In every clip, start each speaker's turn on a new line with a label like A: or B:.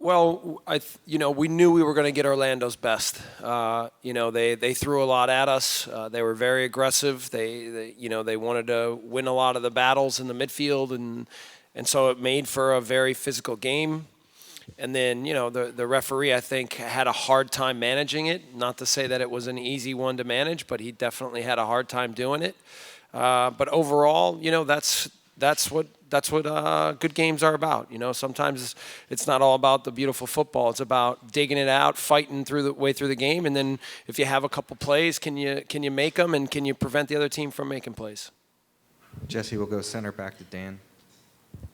A: Well, we knew we were going to get Orlando's best. They threw a lot at us. They were very aggressive. They wanted to win a lot of the battles in the midfield, and so it made for a very physical game. And then, the referee, I think, had a hard time managing it. Not to say that it was an easy one to manage, but he definitely had a hard time doing it. But overall, that's what good games are about. Sometimes it's not all about the beautiful football. It's about digging it out, fighting through the game, and then if you have a couple plays, can you make them, and can you prevent the other team from making plays?
B: Jesse, we'll go center back to Dan.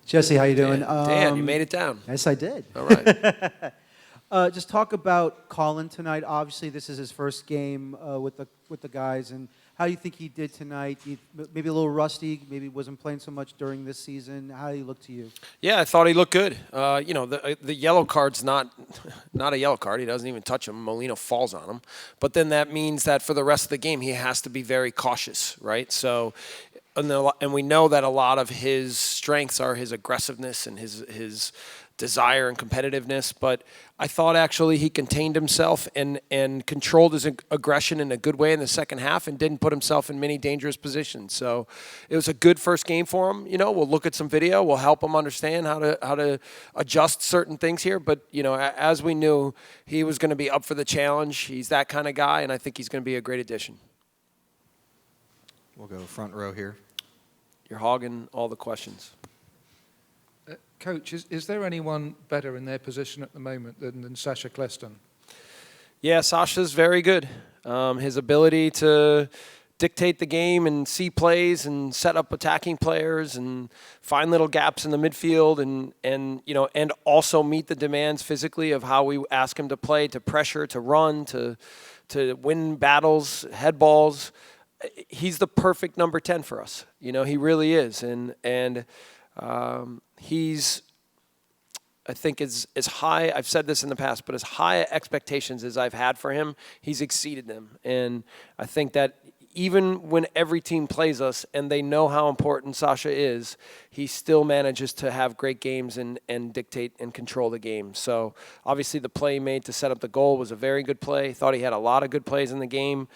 C: Jesse, how you doing?
A: Dan, you made it down.
C: Yes, I did.
A: All right.
C: Just talk about Colin tonight. Obviously, this is his first game with the guys, and how do you think he did tonight? Maybe a little rusty, maybe wasn't playing so much during this season. How did he look to you?
A: Yeah, I thought he looked good. The yellow card's not a yellow card. He doesn't even touch him. Molina falls on him. But then that means that for the rest of the game, he has to be very cautious, right? So, and we know that a lot of his strengths are his aggressiveness and his desire and competitiveness, but I thought actually he contained himself and controlled his aggression in a good way in the second half and didn't put himself in many dangerous positions. So it was a good first game for him. We'll look at some video. We'll help him understand how to adjust certain things here. But, as we knew, he was going to be up for the challenge. He's that kind of guy, and I think he's going to be a great addition.
B: We'll go front row here.
A: You're hogging all the questions.
D: Coach, is there anyone better in their position at the moment than Sasha Kleston?
A: Yeah, Sasha's very good. His ability to dictate the game and see plays and set up attacking players and find little gaps in the midfield and also meet the demands physically of how we ask him to play, to pressure, to run, to win battles, head balls. He's the perfect number 10 for us. He really is. And he's, I think, as high, I've said this in the past, but as high expectations as I've had for him, he's exceeded them. And I think that even when every team plays us and they know how important Sasha is, he still manages to have great games and dictate and control the game. So obviously the play he made to set up the goal was a very good play. Thought he had a lot of good plays in the game.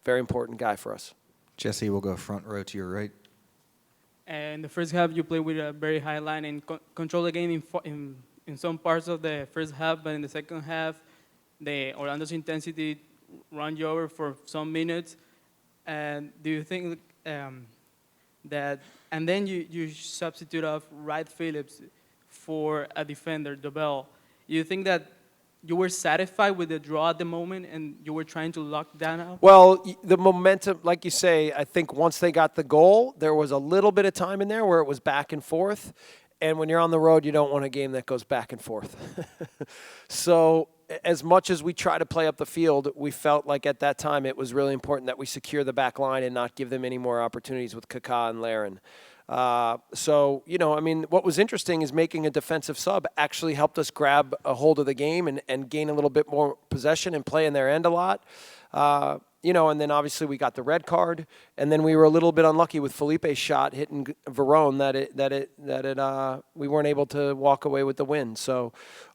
A: Very important guy for us.
B: Jesse, we'll go front row to your right.
E: In the first half, you played with a very high line and control the game in some parts of the first half, but in the second half, the Orlando's intensity run you over for some minutes. And do you think that, and then you substitute off Wright Phillips for a defender, Dobell. You think that you were satisfied with the draw at the moment and you were trying to lock that out?
A: Well, the momentum, like you say, I think once they got the goal, there was a little bit of time in there where it was back and forth. And when you're on the road, you don't want a game that goes back and forth. So as much as we try to play up the field, we felt like at that time it was really important that we secure the back line and not give them any more opportunities with Kaká and Larin. What was interesting is making a defensive sub actually helped us grab a hold of the game and gain a little bit more possession and play in their end a lot. And then obviously we got the red card, and then we were a little bit unlucky with Felipe's shot hitting Verón we weren't able to walk away with the win. So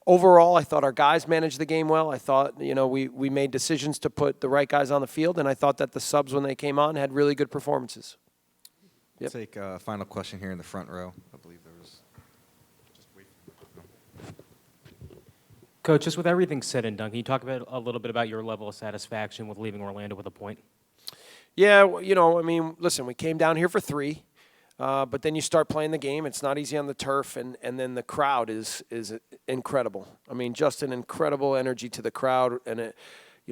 A: overall, I thought our guys managed the game well. I thought, we made decisions to put the right guys on the field, and I thought that the subs when they came on had really good performances.
B: Yep. Let's take a final question here in the front row. I believe there was just wait. No.
F: Coach, just with everything said and done, can you talk a little bit about your level of satisfaction with leaving Orlando with a point?
A: Yeah, listen, we came down here for 3, but then you start playing the game. It's not easy on the turf, and then the crowd is incredible. Just an incredible energy to the crowd, and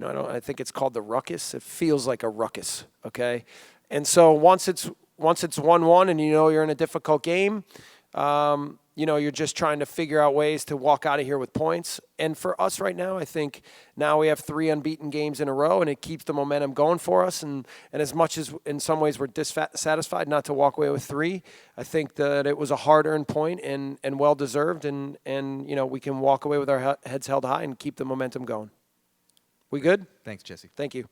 A: I think it's called the ruckus. It feels like a ruckus, okay? And so once it's 1-1 and you're in a difficult game, you're just trying to figure out ways to walk out of here with points. And for us right now, I think now we have 3 unbeaten games in a row, and it keeps the momentum going for us. And as much as in some ways we're dissatisfied not to walk away with 3, I think that it was a hard-earned point and well-deserved. And we can walk away with our heads held high and keep the momentum going. We good?
B: Thanks, Jesse.
A: Thank you.